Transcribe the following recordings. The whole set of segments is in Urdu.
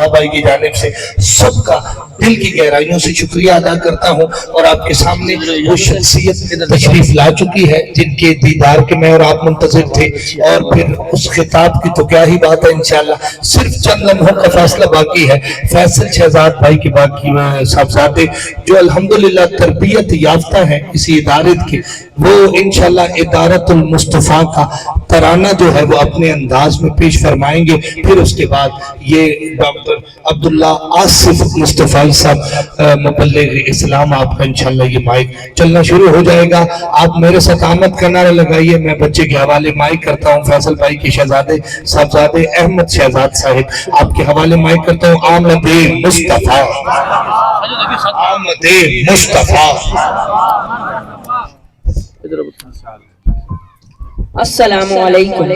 مصطفیٰ بھائی کی جانب سے سب کا دل کی گہرائیوں سے شکریہ ادا کرتا ہوں، اور آپ کے سامنے وہ شخصیت تشریف لا چکی ہے جن کے دیدار کے میں اور آپ منتظر تھے، اور پھر اس خطاب کی تو کیا ہی بات ہے، انشاءاللہ صرف چند لمحوں کا فاصلہ باقی ہے۔ فیصل شہزاد بھائی کی باقی صاحبزادے جو الحمدللہ تربیت یافتہ ہیں اسی ادارت کے، وہ انشاءاللہ ادارت المصطفیٰ کا ترانہ جو ہے وہ اپنے انداز میں پیش فرمائیں گے، پھر اس کے بعد یہ ڈاکٹر عبداللہ آصف مصطفی صاحب مبلغ اسلام آپ کا انشاءاللہ یہ مائک چلنا شروع ہو جائے گا۔ آپ میرے ساتھ آمد کا نعرہ لگائیے، میں بچے کے حوالے مائک کرتا ہوں فیصل بھائی کے شہزادے صاحبزادے احمد شہزاد صاحب، آپ کے حوالے مائک کرتا ہوں۔ آمد مصطفیٰ، آمد مصطفیٰ۔ السلام علیکم۔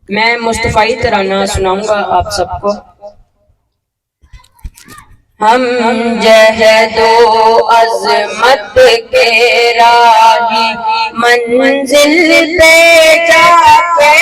میں مصطفی ترانہ سناؤں گا آپ سب کو۔ ہم جہد و عظمت کے راہی منزل پہ جا کے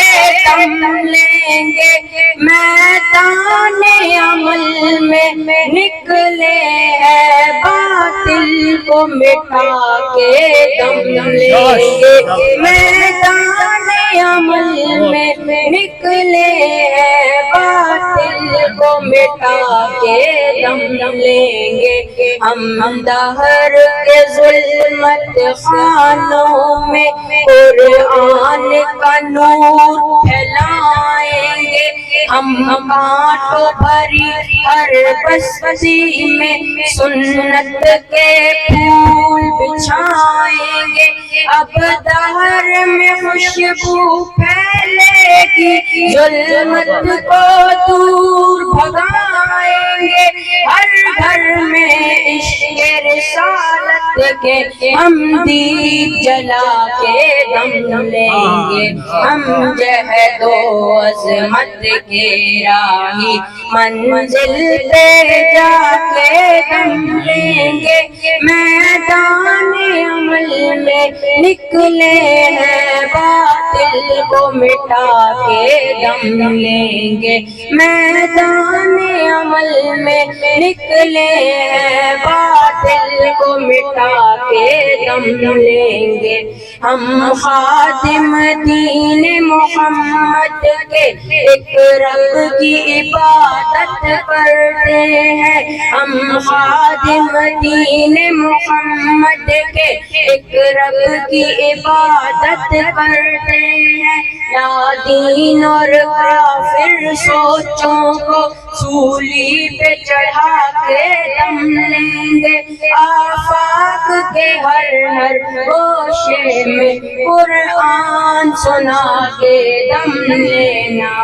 دم لیں گے، میدان عمل میں نکلے ہیں باطل کو مٹا کے دم لیں گے، میدان عمل میں نکلے ہیں باطل کو مٹا کے دم لیں گے۔ ہم دہر کے ظلمت خانوں میں قرآن کا نور پھیلائیں گے، ہم کانٹوں بھری ہر بستی میں سنت کے پھول بچھائیں گے، اب دہر میں خوشبو پھیلے گی، ظلمت کو دور بھگائیں گے، ہر گھر میں عشق رسالت کے ہم دیپ جلا کے دم لیں گے، ہم جہد و عظمت کے راہی منزل پہ جا کے دم لیں گے، میدان عمل میں نکلے ہیں باطل کو مٹا کے دم لیں گے، میدان عمل میں نکلے ہیں باطل کو مٹا کے دم لیں گے۔ ہم خادم دین محمد کے ایک رب کی عبادت کرتے ہیں، ہم خادم دین محمد کے ایک رب کی عبادت کرتے ہیں، لا دین اور کافر سوچوں کو سولی پہ چڑھا کے دم لیں گے، آفاق کے ہر گوشے میں قرآن سنا کے دم لینا،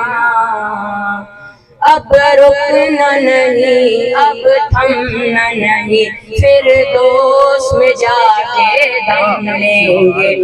اب رکنا نہیں اب تھمنا نہیں، فردوس میں جا کے دم لیں گے۔